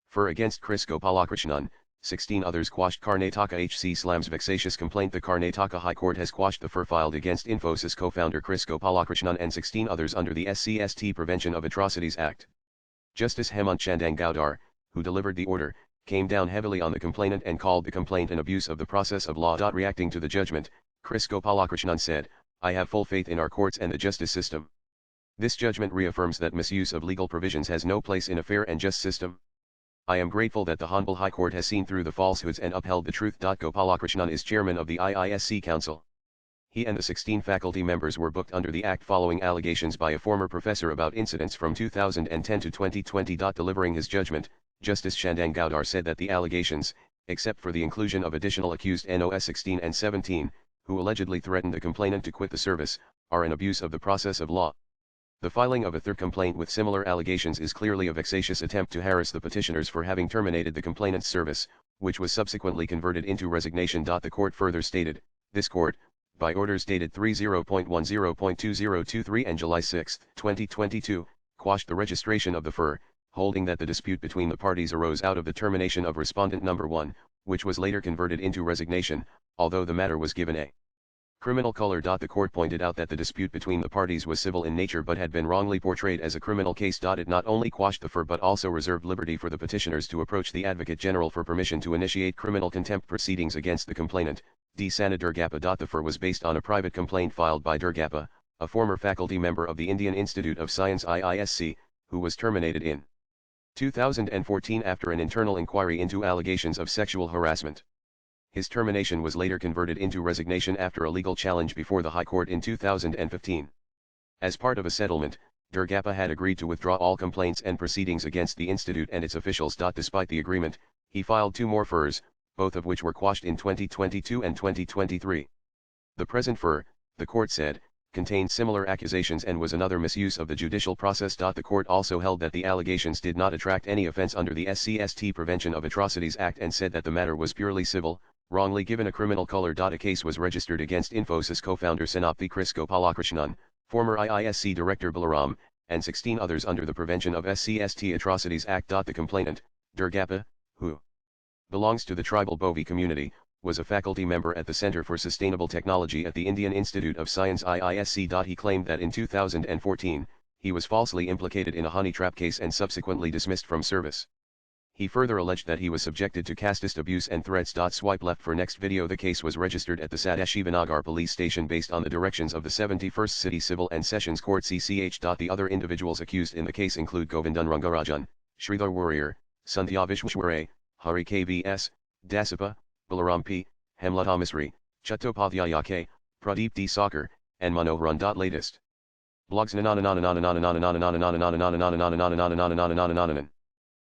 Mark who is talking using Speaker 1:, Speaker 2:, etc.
Speaker 1: FIR against Kris Gopalakrishnan, 16 others quashed. Karnataka HC slams Vexatious complaint. The Karnataka High Court has quashed the FIR filed against Infosys co-founder Kris Gopalakrishnan and 16 others under the SCST Prevention of Atrocities Act. Justice Hemant Chandangaudar, who delivered the order, came down heavily on the complainant and called the complaint an abuse of the process of law. Reacting to the judgment, Kris Gopalakrishnan said, "I have full faith in our courts and the justice system. This judgment reaffirms that misuse of legal provisions has no place in a fair and just system. I am grateful that the Honorable High Court has seen through the falsehoods and upheld the truth." Gopalakrishnan is chairman of the IISC Council. He and the 16 faculty members were booked under the Act following allegations by a former professor about incidents from 2010 to 2020. Delivering his judgment, Justice Chandangaudar said that the allegations, except for the inclusion of additional accused NOS 16 and 17, who allegedly threatened the complainant to quit the service, are an abuse of the process of law. The filing of a third complaint with similar allegations is clearly a vexatious attempt to harass the petitioners for having terminated the complainant's service, which was subsequently converted into resignation. The court further stated, "This court, by orders dated 30.10.2023 and July 6, 2022, quashed the registration of the FIR, holding that the dispute between the parties arose out of the termination of Respondent Number 1, which was later converted into resignation, although the matter was given a criminal color." The court pointed out that the dispute between the parties was civil in nature but had been wrongly portrayed as a criminal case. It not only quashed the FIR but also reserved liberty for the petitioners to approach the Advocate General for permission to initiate criminal contempt proceedings against the complainant, Sana Durgappa. The FIR was based on a private complaint filed by Durgappa, a former faculty member of the Indian Institute of Science IISC, who was terminated in 2014 after an internal inquiry into allegations of sexual harassment. His termination was later converted into resignation after a legal challenge before the High Court in 2015. As part of a settlement, Durgappa had agreed to withdraw all complaints and proceedings against the institute and its officials. Despite the agreement, he filed 2 more FIRs, both of which were quashed in 2022 and 2023. The present FIR, the court said, contained similar accusations and was another misuse of the judicial process. The court also held that the allegations did not attract any offense under the SCST Prevention of Atrocities Act and said that the matter was purely civil, wrongly given a criminal color. A case was registered against Infosys co-founder Senapthi Kris Gopalakrishnan, former IISC director Balaram, and 16 others under the Prevention of SCST Atrocities Act. The complainant, Durgappa, who belongs to the tribal Bovi community, was a faculty member at the Center for Sustainable Technology at the Indian Institute of Science IISC. He claimed that in 2014, he was falsely implicated in a honey trap case and subsequently dismissed from service. He further alleged that he was subjected to casteist abuse and threats. Swipe left for next video. The case was registered at the Sadashivanagar police station based on the directions of the 71st City Civil and Sessions Court CCH. The other individuals accused in the case include Govindan Rangarajan, Sridhar Warrior, Sandhya Vishweshware, Hari KVS, Dasipa, Balaram P, Hemlata Misri, Chattopadhyaya K, Pradeep D. Soccer, and Manoharan. Latest blogs.